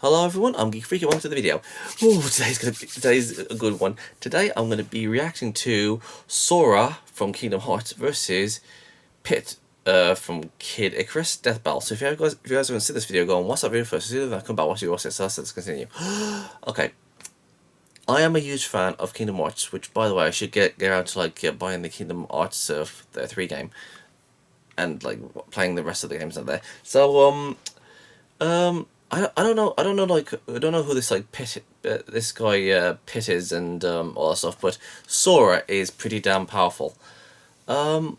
Hello everyone, I'm Geek Freak. Welcome to the video. Ooh, today's a good one. Today I'm going to be reacting to Sora from Kingdom Hearts versus Pit from Kid Icarus Death Battle. So if you guys haven't seen this video, go and watch that video first. Then come back, watch it, so let's continue. Okay, I am a huge fan of Kingdom Hearts, which by the way I should get around to like buying the Kingdom Hearts the 3 game and like playing the rest of the games out there. So I don't know who this like this guy Pit is and all that stuff, but Sora is pretty damn powerful. I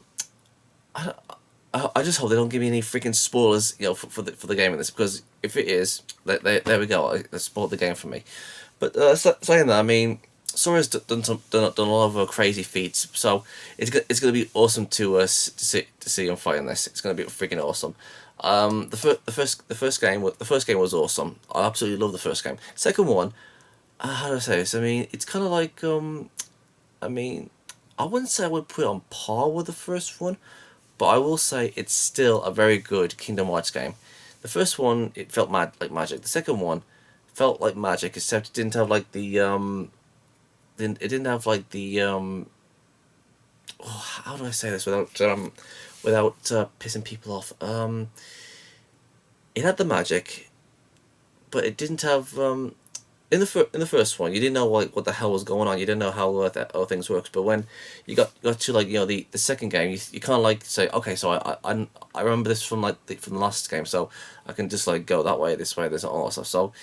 just hope they don't give me any freaking spoilers, you know, for the game in this, because if it is, there we go, it spoiled the game for me. But saying that, I mean, Sora's done a lot of crazy feats, so it's gonna be awesome to see him fighting this. It's gonna be freaking awesome. The first game was awesome. I absolutely love the first game. Second one, how do I say this? I mean, it's kind of like I mean, I wouldn't say I would put it on par with the first one, but I will say it's still a very good Kingdom Hearts game. The first one, it felt like magic. The second one felt like magic, except it didn't have like the it didn't have like the oh, how do I say this without pissing people off? It had the magic, but it didn't have in the first one, you didn't know like what the hell was going on. You didn't know how things worked. But when you got to like, you know, the second game, you kind of like say, okay, so I remember this from like from the last game, so I can just like go that way, this way, this, all that stuff. So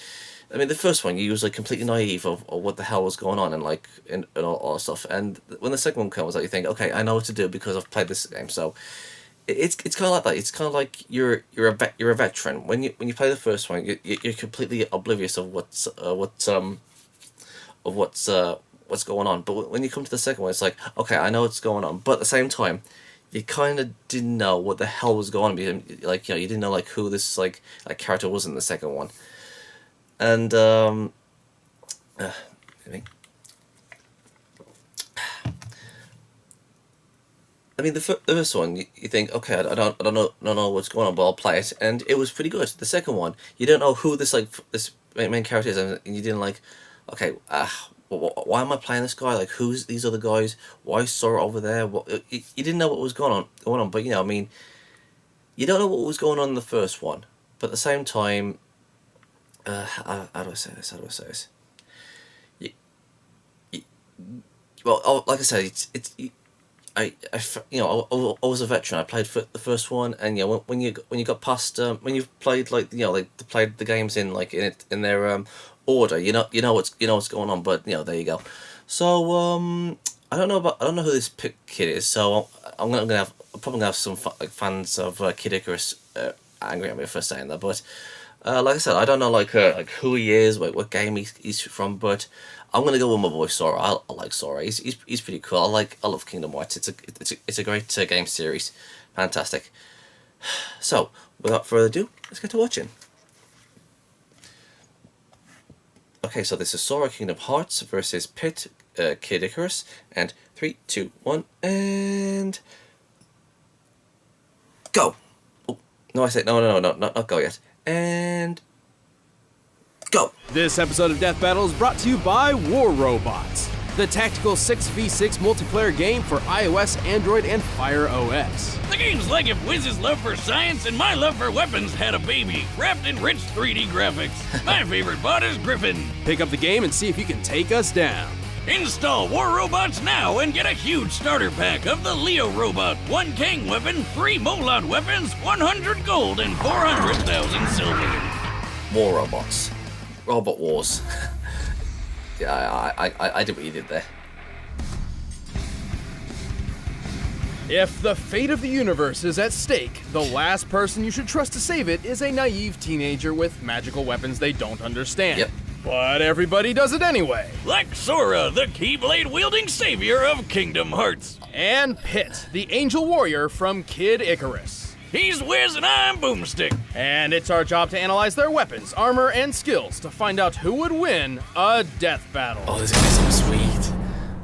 I mean, the first one, you was like completely naive of what the hell was going on and like and all that stuff. And when the second one comes out, you think, okay, I know what to do because I've played this game. So it's kind of like that. It's kind of like you're a veteran. When you play the first one, you're completely oblivious of what's going on. But when you come to the second one, it's like, okay, I know what's going on. But at the same time, you kind of didn't know what the hell was going on. Like, you know, you didn't know like who this like character was in the second one. And I mean, the first one, you think, okay, I don't know what's going on, but I'll play it, and it was pretty good. The second one, you don't know who this this main character is, and you didn't like, okay, why am I playing this guy? Like, who's these other guys? Why is Sora over there? You didn't know what was going on, but you know, I mean, you don't know what was going on in the first one, but at the same time. How do I say this? Well, like I said, I was a veteran. I played for the first one, and you know, when you got past when you've played like, you know, like played the games in like in their order, you know what's going on. But you know, there you go. So I don't know who this kid is. So I'm probably gonna have some fans of Kid Icarus angry at me for saying that, but. Like I said, I don't know like who he is, what game he's from, but I'm gonna go with my boy Sora. I like Sora. He's pretty cool. I love Kingdom Hearts. It's a great game series, fantastic. So without further ado, let's get to watching. Okay, so this is Sora Kingdom Hearts versus Pit Kid Icarus, and 3, 2, 1, and go. Oh, no, I said no, not go yet. And go! This episode of Death Battle is brought to you by War Robots, the tactical 6v6 multiplayer game for iOS, Android, and Fire OS. The game's like if Wiz's love for science and my love for weapons had a baby, wrapped in rich 3D graphics. My favorite bot is Griffin. Pick up the game and see if you can take us down. Install War Robots now and get a huge starter pack of the Leo Robot, 1 Kang weapon, 3 Molot weapons, 100 gold, and 400,000 silver. War Robots. Robot Wars. Yeah, I did what you did there. If the fate of the universe is at stake, the last person you should trust to save it is a naive teenager with magical weapons they don't understand. Yep. But everybody does it anyway. Like Sora, the Keyblade-wielding savior of Kingdom Hearts. And Pit, the angel warrior from Kid Icarus. He's Wiz and I'm Boomstick. And it's our job to analyze their weapons, armor, and skills to find out who would win a death battle. Oh, this is gonna be so sweet.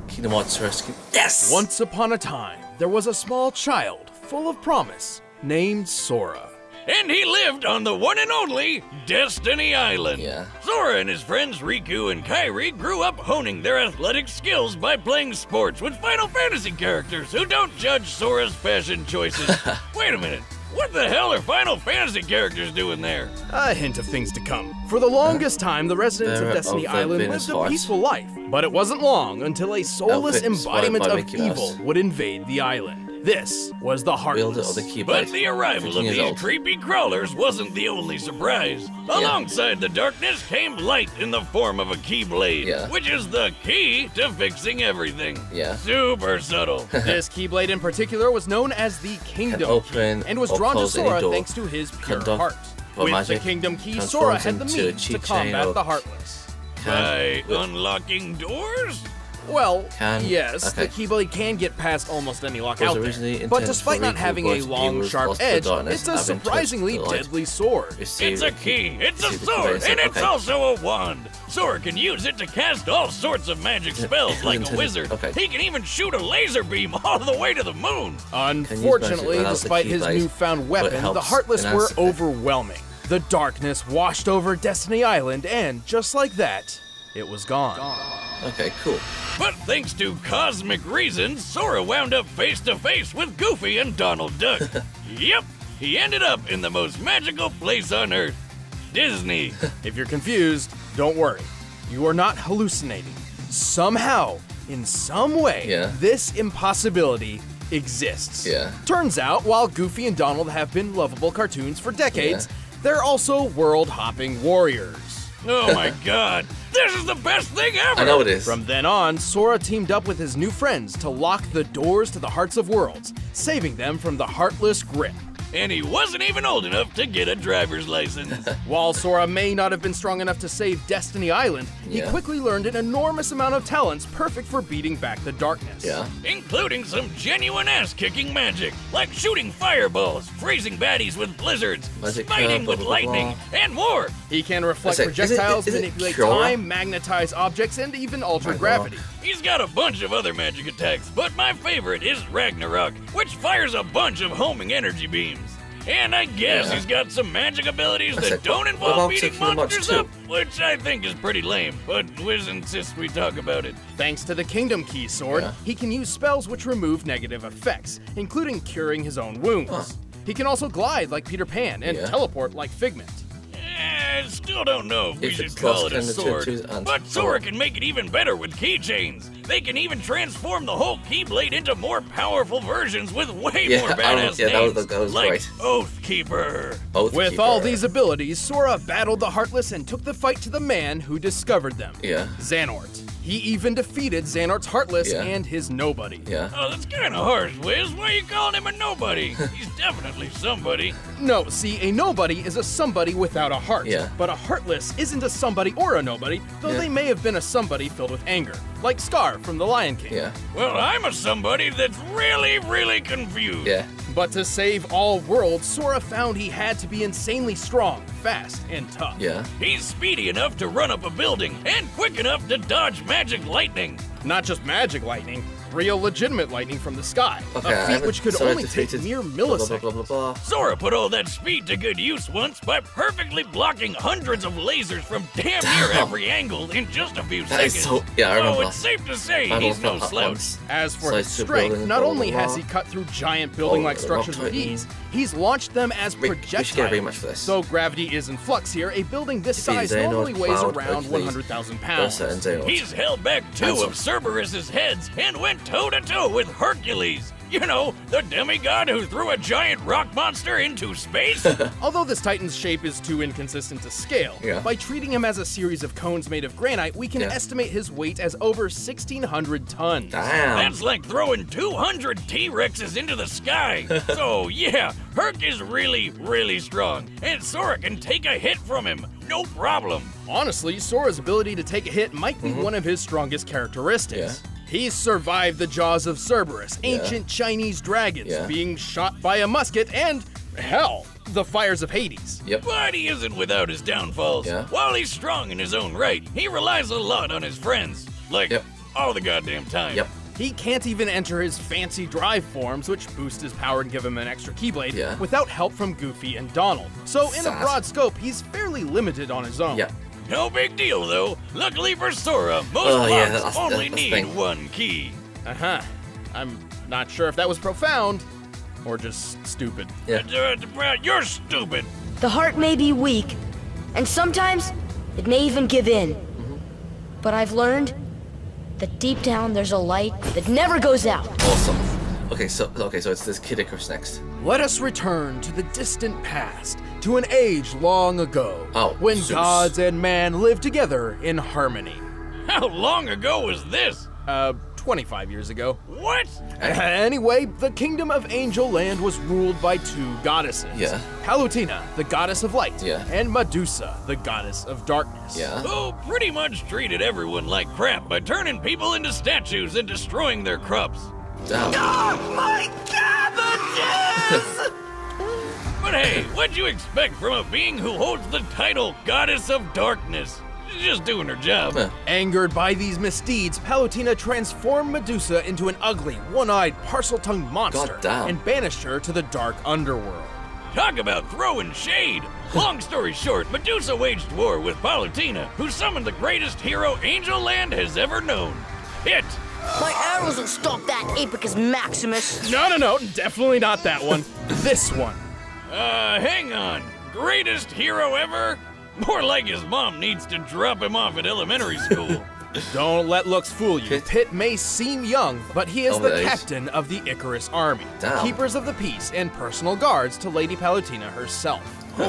Kingdom Hearts Rescue. Yes! Once upon a time, there was a small child full of promise named Sora. And he lived on the one and only Destiny Island. Yeah. Sora and his friends Riku and Kairi grew up honing their athletic skills by playing sports with Final Fantasy characters who don't judge Sora's fashion choices. Wait a minute. What the hell are Final Fantasy characters doing there? A hint of things to come. For the longest time, the residents of Bearer Destiny of the Island Venus lived a Heart. peaceful life. But it wasn't long until a soulless Outfit inspired embodiment by of Mickey Mouse. evil would invade the island. This was the Wielder of Heartless. the Keyblade. But the arrival 15 of years these old. creepy crawlers wasn't the only surprise. Alongside the darkness came light in the form of a Keyblade, Yeah. which is the key to fixing everything. Yeah. Super subtle. This Keyblade in particular was known as the Kingdom Key open and was or drawn to close any Sora door. thanks to his pure Conduct heart. for With magic, the Kingdom Key, transforms Sora had the into a means to cheat chain combat or- the Heartless. By With- unlocking doors? Well, Can- yes, okay. the Keyblade can get past almost any lock Was out originally there. But intended despite for not Riku, having a but long, he was sharp lost to edge, darkness, it's a having touched surprisingly the light. deadly sword. It's a key, it's a see the sword, Keyblade, and it's okay. also a wand. Sora can use it to cast all sorts of magic spells like a Intended- wizard. okay. He can even shoot a laser beam all the way to the moon. Unfortunately, without the despite his Keyblade, newfound but it weapon, the helps Heartless enhance were it. overwhelming. The darkness washed over Destiny Island, and just like that, it was gone. Okay, cool. But thanks to cosmic reasons, Sora wound up face to face with Goofy and Donald Duck. Yep, he ended up in the most magical place on Earth, Disney. If you're confused, don't worry. You are not hallucinating. Somehow, in some way, Yeah. this impossibility exists. Yeah. Turns out, while Goofy and Donald have been lovable cartoons for decades, they're also world-hopping warriors. Oh my god, this is the best thing ever! I know it is. From then on, Sora teamed up with his new friends to lock the doors to the Hearts of Worlds, saving them from the Heartless grip. And he wasn't even old enough to get a driver's license. While Sora may not have been strong enough to save Destiny Island, he Yeah. quickly learned an enormous amount of talents perfect for beating back the darkness. Yeah. Including some genuine ass-kicking magic, like shooting fireballs, freezing baddies with blizzards, Magic smiting curve, with blah, blah, lightning, and more. He can reflect Is it- projectiles, is it manipulate Sora? time, magnetize objects, and even alter My God. gravity. He's got a bunch of other magic attacks, but my favorite is Ragnarok, which fires a bunch of homing energy beams. And I guess Yeah. he's got some magic abilities That's that it. don't What involve about beating Kingdom Hearts monsters 2? up, which I think is pretty lame, but Wiz insists we talk about it. Thanks to the Kingdom Key sword, Yeah. he can use spells which remove negative effects, including curing his own wounds. Huh. He can also glide like Peter Pan and Yeah. teleport like Figment. I still don't know if we If should it's call lost, it a can the sword, tattoos and but Sora sword. can make it even better with keychains. They can even transform the whole Keyblade into more powerful versions with way Yeah, more I badass don't- yeah, names, that was like great. Oathkeeper. With all these abilities, Sora battled the Heartless and took the fight to the man who discovered them. Yeah. Xehanort. He even defeated Xehanort's Heartless Yeah. and his Nobody. Yeah. Oh, that's kind of harsh, Wiz. Why are you calling him a nobody? He's definitely somebody. No, see, a Nobody is a somebody without a heart. Yeah. But a Heartless isn't a somebody or a nobody, though Yeah. they may have been a somebody filled with anger. Like Scar from The Lion King. Yeah. Well, I'm a somebody that's really, really confused. Yeah. But to save all worlds, Sora found he had to be insanely strong, fast, and tough. Yeah. He's speedy enough to run up a building and quick enough to dodge magic lightning. Not just magic lightning, real legitimate lightning from the sky. Okay. a feat which could Sora only take defeated mere blah, blah, milliseconds. blah, blah, blah, blah. Sora put all that speed to good use once by perfectly blocking hundreds of lasers from damn near Damn. every angle in just a few That seconds. is so. Yeah, I remember. Oh, it's safe to say I he's no almost felt that slouch. once. As for Slice his through strength, buildings, not blah, only blah, has blah. he cut through giant building-like Oh, structures rock with titan. ease, he's launched them as We should get a projectiles. rematch for this. Though gravity is in flux here, a building this Defeat size Xehanort, normally weighs Cloud, around Hercules, 100,000 pounds. Ursa, and Xehanort. He's held back two Handsome. of Cerberus's heads and went toe-to-toe with Hercules. You know, the demigod who threw a giant rock monster into space? Although this Titan's shape is too inconsistent to scale, Yeah. by treating him as a series of cones made of granite, we can estimate his weight as over 1,600 tons. Damn. That's like throwing 200 T-Rexes into the sky. So yeah, Herc is really, really strong, and Sora can take a hit from him, no problem. Honestly, Sora's ability to take a hit might be one of his strongest characteristics. Yeah. He's survived the jaws of Cerberus, ancient Chinese dragons, being shot by a musket, and, hell, the fires of Hades. Yep. But he isn't without his downfalls. Yeah. While he's strong in his own right, he relies a lot on his friends. Like, all the goddamn time. Yep. He can't even enter his fancy drive forms, which boost his power and give him an extra Keyblade, without help from Goofy and Donald. So in a broad scope, he's fairly limited on his own. Yep. No big deal, though. Luckily for Sora, most locks only need one key. Uh-huh. I'm not sure if that was profound or just stupid. You're stupid. The heart may be weak, and sometimes it may even give in. But I've learned that deep down there's a light that never goes out. Awesome. Okay, so it's this Kid Icarus next. Let us return to the distant past, to an age long ago, when Zeus. gods and man lived together in harmony. How long ago was this? 25 years ago. What? Anyway, the kingdom of Angel Land was ruled by two goddesses. Yeah. Palutena, the goddess of light, Yeah. and Medusa, the goddess of darkness. Yeah. Who pretty much treated everyone like crap by turning people into statues and destroying their crops. Damn. My cabbages! But hey, what'd you expect from a being who holds the title Goddess of Darkness? She's just doing her job. Angered by these misdeeds, Palutena transformed Medusa into an ugly, one-eyed, parcel-tongued monster Goddamn. and banished her to the dark underworld. Talk about throwing shade. Long story short, Medusa waged war with Palutena, who summoned the greatest hero Angel Land has ever known. It. My arrows will stop that Apicus Maximus. No, definitely not that one. This one. Hang on. Greatest hero ever? More like his mom needs to drop him off at elementary school. Don't let looks fool you. Pit may seem young, but he is the Nice. captain of the Icarus army, Damn. keepers of the peace and personal guards to Lady Palutena herself.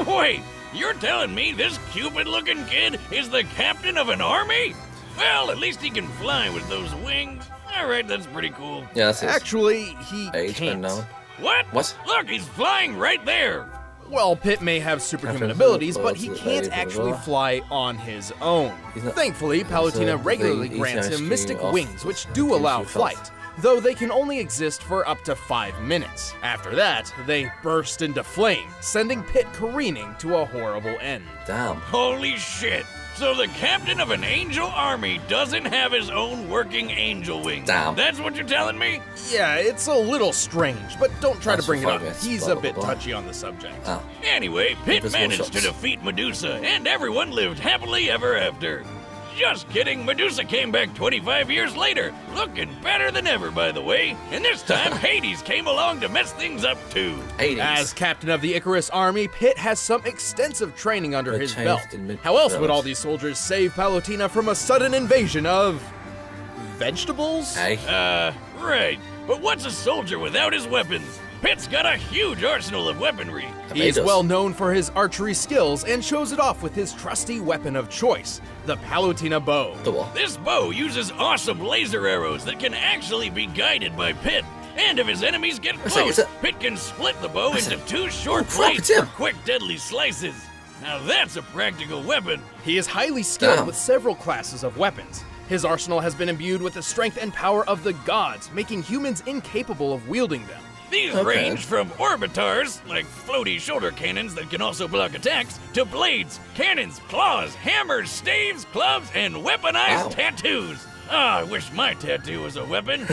Wait, you're telling me this Cupid-looking kid is the captain of an army? Well, at least he can fly with those wings. All right, that's pretty cool. Yeah, that's it. Actually, he Age can't. unknown. What? What? Look, he's flying right there. Well, Pit may have superhuman Captain abilities, of but the he Lady can't blah, actually blah. fly on his own. not- Thankfully, Palutena a regularly thing, grants he's him actually mystic off wings, which the do allow goofy flight, fast. though they can only exist for up to 5 minutes. After that, they burst into flame, sending Pit careening to a horrible end. Damn. Holy shit. So the captain of an angel army doesn't have his own working angel wings. Damn. That's what you're telling me? Yeah, it's a little strange, but don't try That's to bring it for up. 5 minutes, He's blah, a blah, bit blah. touchy on the subject. Oh. Anyway, Pit Invisible managed to shots. defeat Medusa, and everyone lived happily ever after. Just kidding, Medusa came back 25 years later, looking better than ever, by the way. And this time, Hades came along to mess things up, too. 80s. As captain of the Icarus army, Pit has some extensive training under They his changed belt. in mid- How else would belt. all these soldiers save Palutena from a sudden invasion of vegetables? Hey. Right. But what's a soldier without his weapons? Pit's got a huge arsenal of weaponry. He's Tomatoes. well known for his archery skills and shows it off with his trusty weapon of choice, the Palutena bow. The what? This bow uses awesome laser arrows that can actually be guided by Pit. And if his enemies get It's like- close, it's a- Pit can split the bow It's into a- 2 short Oh, crap, blades it's him. for quick, deadly slices. Now that's a practical weapon. He is highly skilled Damn. with several classes of weapons. His arsenal has been imbued with the strength and power of the gods, making humans incapable of wielding them. These Okay. range from orbitars, like floaty shoulder cannons that can also block attacks, to blades, cannons, claws, hammers, staves, clubs, and weaponized Wow. tattoos. Ah, I wish my tattoo was a weapon.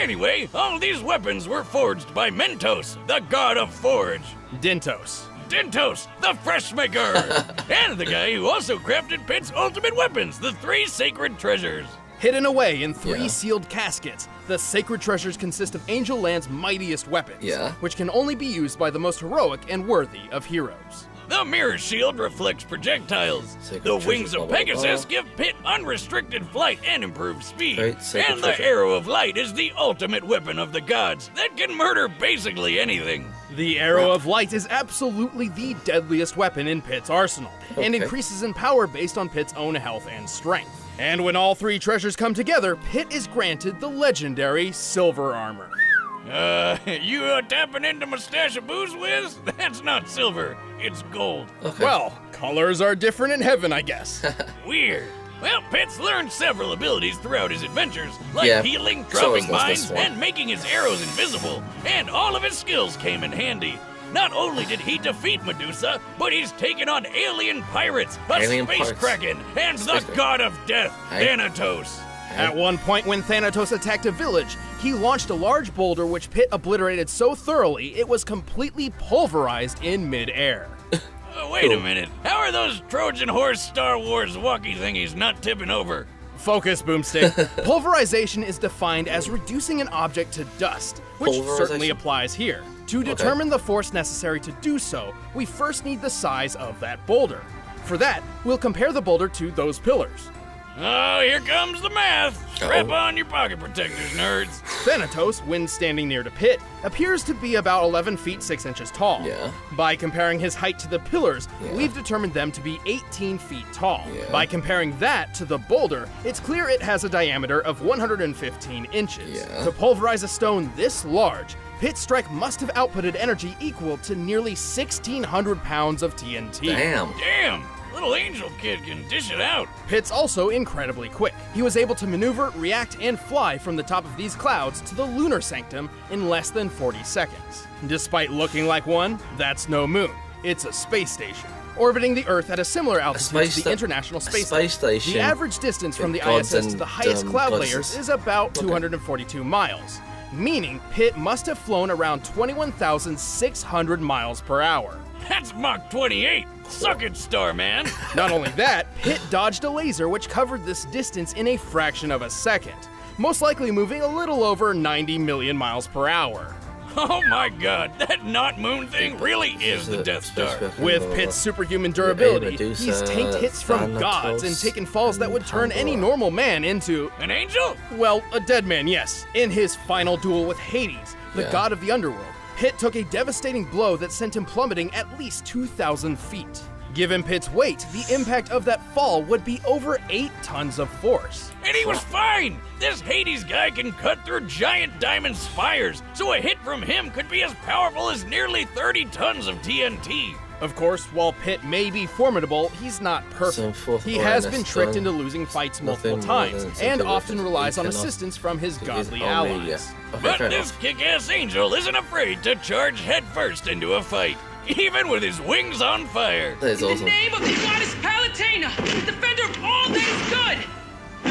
Anyway, all these weapons were forged by Mentos, the god of forge. Dintos. Dintos, the fresh maker, and the guy who also crafted Pit's ultimate weapons, the 3 sacred treasures. Hidden away in 3 Yeah. sealed caskets, the sacred treasures consist of Angel Land's mightiest weapons, Yeah. which can only be used by the most heroic and worthy of heroes. The mirror shield reflects projectiles. The wings of Pegasus give Pit unrestricted flight and improved speed. And the arrow of light is the ultimate weapon of the gods that can murder basically anything. The arrow of light is absolutely the deadliest weapon in Pit's arsenal, and increases in power based on Pit's own health and strength. And when all three treasures come together, Pit is granted the legendary silver armor. You tapping into my stash of booze, Wiz? That's not silver, it's gold. Well, colors are different in heaven, I guess. Weird. Well, Pit's learned several abilities throughout his adventures, like healing, dropping mines, and making his arrows invisible, and all of his skills came in handy. Not only did he defeat Medusa, but he's taken on alien pirates, a space kraken, and the god of death, Thanatos. At one point when Thanatos attacked a village, he launched a large boulder which Pit obliterated so thoroughly it was completely pulverized in mid-air. Wait a minute, how are those Trojan horse Star Wars walkie thingies not tipping over? Focus, Boomstick. Pulverization is defined as reducing an object to dust, which certainly applies here. To determine the force necessary to do so, we first need the size of that boulder. For that, we'll compare the boulder to those pillars. Oh, here comes the math. Strap on your pocket protectors, nerds. Thanatos, when standing near to Pit, appears to be about 11 feet 6 inches tall. By comparing his height to the pillars, we've determined them to be 18 feet tall. By comparing that to the boulder, it's clear it has a diameter of 115 inches. To pulverize a stone this large, Pit's strike must have outputted energy equal to nearly 1,600 pounds of TNT. Damn! Little angel kid can dish it out. Pit's also incredibly quick. He was able to maneuver, react, and fly from the top of these clouds to the lunar sanctum in less than 40 seconds. Despite looking like one, that's no moon. It's a space station, orbiting the Earth at a similar altitude to the International Space Station. The average distance from the ISS to the highest cloud layers is about 242 miles, meaning Pit must have flown around 21,600 miles per hour. That's Mach 28! Suck it, Starman! Not only that, Pit dodged a laser which covered this distance in a fraction of a second, most likely moving a little over 90 million miles per hour. Oh my god, that not moon thing really is the Death Star. With Pit's superhuman durability, he's tanked hits from gods and taken falls that would turn any normal man into... An angel? Well, a dead man, yes. In his final duel with Hades, the god of the underworld, Pit took a devastating blow that sent him plummeting at least 2,000 feet. Given Pit's weight, the impact of that fall would be over 8 tons of force. And he was fine! This Hades guy can cut through giant diamond spires, so a hit from him could be as powerful as nearly 30 tons of TNT. Of course, while Pit may be formidable, he's not perfect. He has been tricked into losing fights multiple times, and often relies on assistance from his godly allies. But this kick-ass angel isn't afraid to charge headfirst into a fight, even with his wings on fire. In the name of the goddess Palutena, defender of all that is good,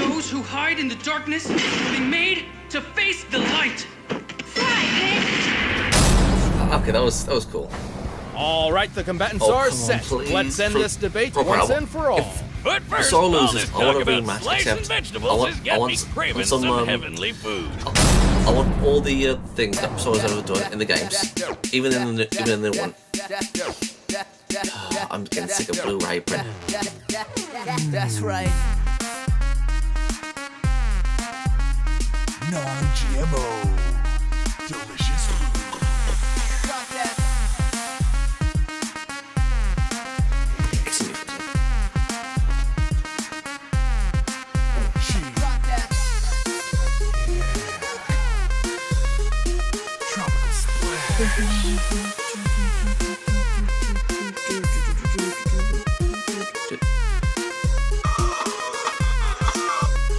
those who hide in the darkness will be made to face the light. Okay, that was cool. All right, the combatants are set. Please. Let's end this debate once and for all. But first, Sora all loses, this I want talk a about rematch, slicing except vegetables has got me craving some heavenly food. I want all the things that Sora's ever done in the games, even in the new one. I'm getting sick of Blue Apron. That's right. Non-GMO. Delicious food. Tropical splash.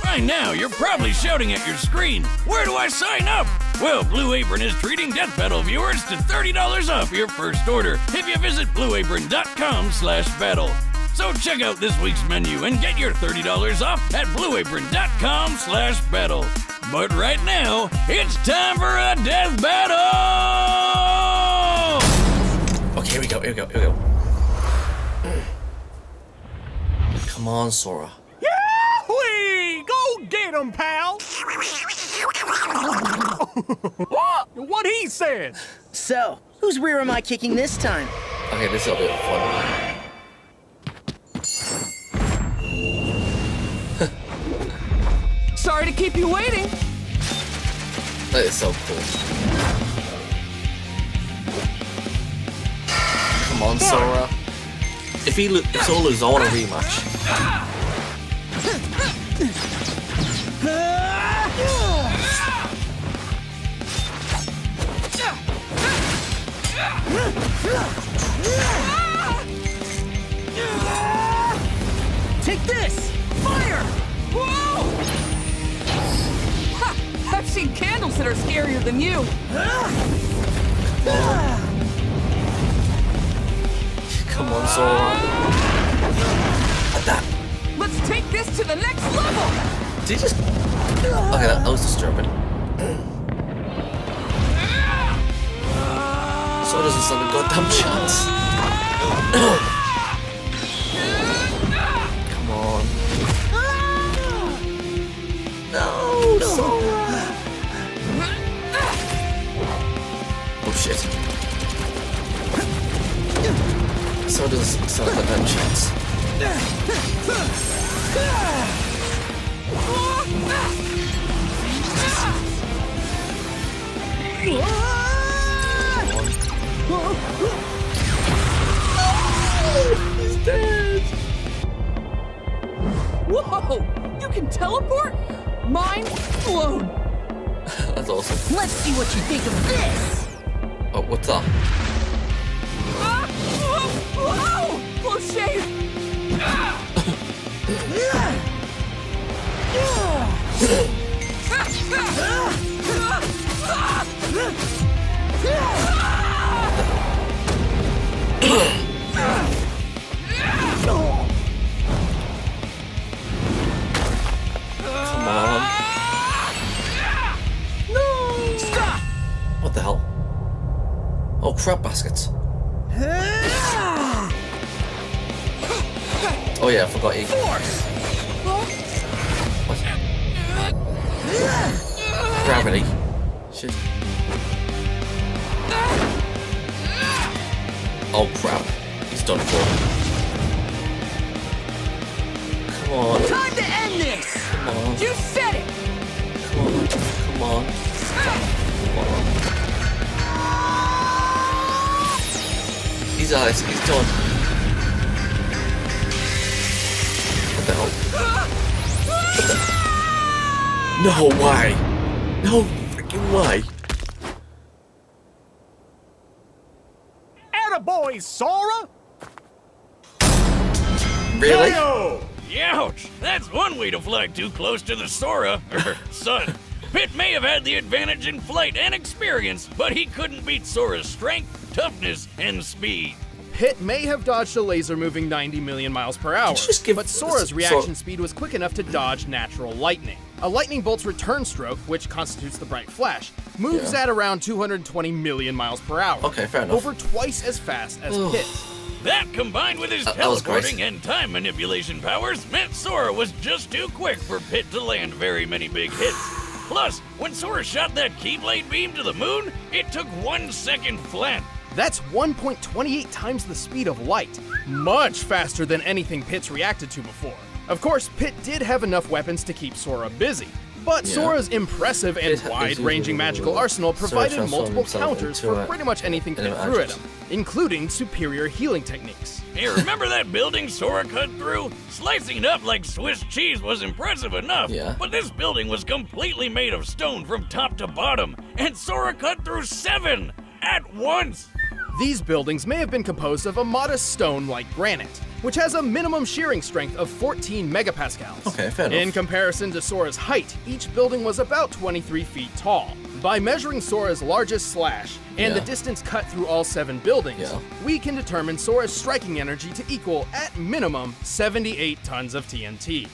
By now, you're probably shouting at your screen, where do I sign up? Well, Blue Apron is treating Death Battle viewers to $30 off your first order if you visit blueapron.com/battle. So check out this week's menu and get your $30 off at blueapron.com/battle. But right now, it's time for a death battle! Okay, here we go. Come on, Sora. Yahweh! Go get him, pal! What he said? So, whose rear am I kicking this time? Okay, this will be fun. Sorry to keep you waiting. That is so cool. Come on, Sora. If Sora loses, I want a rematch. Take this! Fire! Whoa! Ha! I've seen candles that are scarier than you. Come on, Sora. Like that. Let's take this to the next level! Did you just... Okay, that was disturbing. Sora doesn't stand a goddamn chance. Come on. No, Sora. Oh shit. Sora doesn't stand a goddamn chance. He's dead. Whoa! You can teleport? Mind blown! That's awesome. Let's see what you think of this! Oh, what's that? Ah! Whoa! Whoa! Close shave! Come on. No! Stop! What the hell? Oh, crap baskets. Oh yeah, I forgot you. Force! What? Gravity. Shit. Oh crap. He's done for. Come on. Time to end this! Come on. You said it! Come on. Come on. Come on. He's eyes. He's done. What the hell? No way! No freaking way! Attaboy, Sora! Really? Youch! That's one way to fly too close to the Sora, sun. Pit may have had the advantage in flight and experience, but he couldn't beat Sora's strength, toughness, and speed. Pit may have dodged a laser moving 90 million miles per hour, Just give- but Sora's reaction speed was quick enough to dodge natural lightning. A lightning bolt's return stroke, which constitutes the bright flash, moves Yeah. at around 220 million miles per hour. Okay, fair enough. Over twice as fast as Pit. That, combined with his That was great. teleporting and time manipulation powers, meant Sora was just too quick for Pit to land very many big hits. Plus, when Sora shot that Keyblade beam to the moon, it took 1 second flat. That's 1.28 times the speed of light, much faster than anything Pit's reacted to before. Of course, Pit did have enough weapons to keep Sora busy, but Yeah. Sora's impressive and wide-ranging magical arsenal provided transformed multiple himself counters into for a- pretty much anything Pit an threw at actress. him, including superior healing techniques. Hey, remember that building Sora cut through? Slicing it up like Swiss cheese was impressive enough, Yeah. but this building was completely made of stone from top to bottom, and Sora cut through 7 at once. These buildings may have been composed of a modest stone like granite, which has a minimum shearing strength of 14 megapascals. Okay, fair enough. In comparison to Sora's height, each building was about 23 feet tall. By measuring Sora's largest slash and the Yeah. distance cut through all 7 buildings, Yeah. we can determine Sora's striking energy to equal, at minimum, 78 tons of TNT.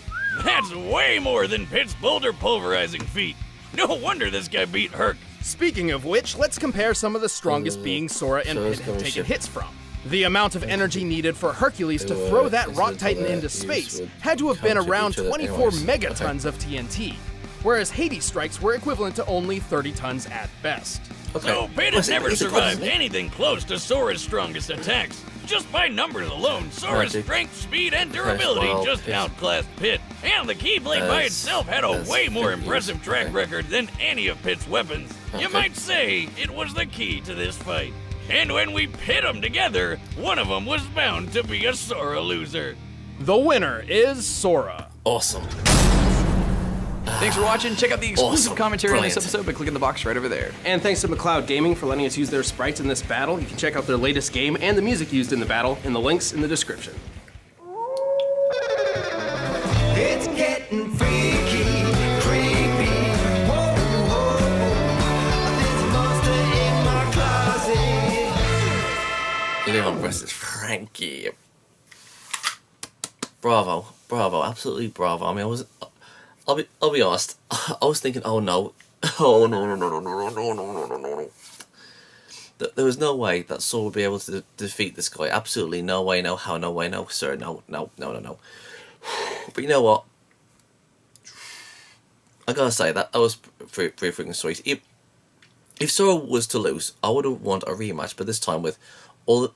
That's way more than Pit's boulder pulverizing feat. No wonder this guy beat Herc. Speaking of which, let's compare some of the strongest beings Sora and Sora's Pit have gonna taken ship- hits from. The amount of energy needed for Hercules to throw that rock titan into space had to have been around 24 megatons of TNT, whereas Hades' strikes were equivalent to only 30 tons at best. Okay. So Pit has never He's a survived god, anything close to Sora's strongest attacks. Just by numbers alone, Sora's Magic. strength, speed, and durability Well, just it's- outclassed Pit. And the Keyblade by itself had a way more impressive track record than any of Pit's weapons. You might say it was the key to this fight. And when we pit them together, one of them was bound to be a Sora loser. The winner is Sora. Awesome. Thanks for watching. Check out the exclusive Awesome. commentary on this Brilliant. episode by clicking the box right over there. And thanks to McLeod Gaming for letting us use their sprites in this battle. You can check out their latest game and the music used in the battle in the links in the description. It's getting freaky, creepy. Whoa, whoa, whoa. There's a monster in my closet. Leon versus Frankie. Bravo, bravo, absolutely bravo. I mean, I'll be honest. I was thinking, oh no, no. There was no way that Sora would be able to defeat this guy. Absolutely no way, no how, no way, no sir, no. But you know what? I gotta say that was pretty freaking sweet. If Sora was to lose, I would want a rematch, but this time with all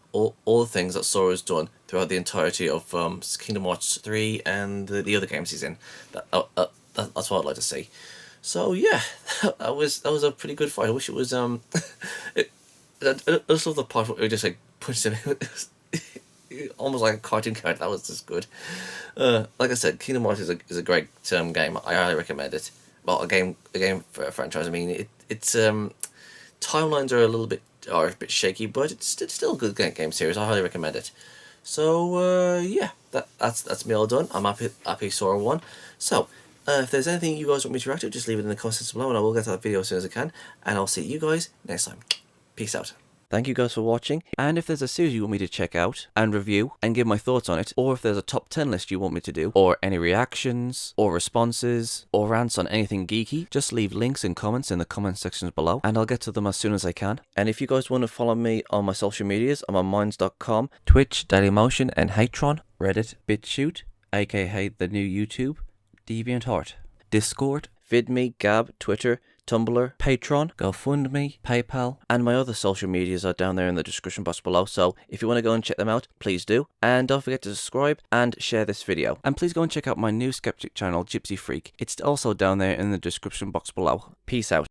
the things that Sora's done throughout the entirety of Kingdom Hearts 3 and the other games he's in. That's what I'd like to see. So yeah, that was a pretty good fight. I wish it was I just love the part where we just like punched him. Almost like a cartoon character. That was just good. Like I said, Kingdom Hearts is a great game. I highly recommend it. Well, a game for a franchise. I mean, it's timelines are a bit shaky, but it's still a good game series. I highly recommend it. So yeah, that's me all done. I'm happy Sora won. So if there's anything you guys want me to react to, just leave it in the comments below, and I will get to that video as soon as I can. And I'll see you guys next time. Peace out. Thank you guys for watching, and if there's a series you want me to check out and review and give my thoughts on it, or if there's a top 10 list you want me to do, or any reactions, or responses, or rants on anything geeky, just leave links and comments in the comment sections below, and I'll get to them as soon as I can. And if you guys want to follow me on my social medias, I'm on minds.com, Twitch, Dailymotion, and Hatron, Reddit, BitChute, aka the new YouTube, DeviantArt, Discord, VidMe, Gab, Twitter, Tumblr, Patreon, GoFundMe, PayPal, and my other social medias are down there in the description box below, so if you want to go and check them out, please do. And don't forget to subscribe and share this video. And please go and check out my new Skeptic channel, Gypsy Freak. It's also down there in the description box below. Peace out.